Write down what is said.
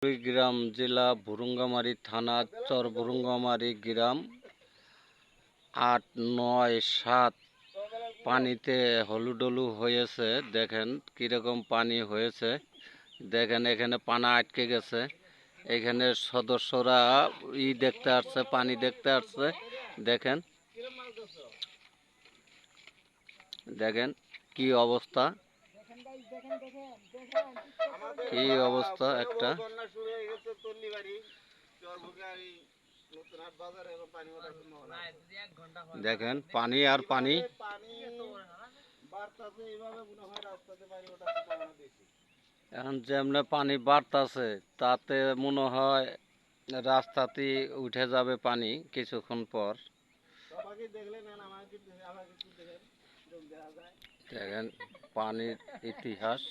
কুড়িগ্রাম জেলা ভুরুঙ্গামারী থানা চরভুরুঙ্গামারী গ্রাম ৮, ৯, ৭ পানিতে হলুডলু হয়েছে। দেখেন কিরকম পানি হয়েছে। দেখেন এখানে পানা আটকে গেছে। এখানে সদস্যরা দেখতে আসছে, পানি দেখতে আসছে। দেখেন দেখেন কি অবস্থা, কি অবস্থা একটা। দেখেন পানি আর পানি। এখন যেমনে পানি বাড়তাছে তাতে মনে হয় রাস্তাতে উঠে যাবে পানি কিছুক্ষণ পর। দেখেন পানির ইতিহাস।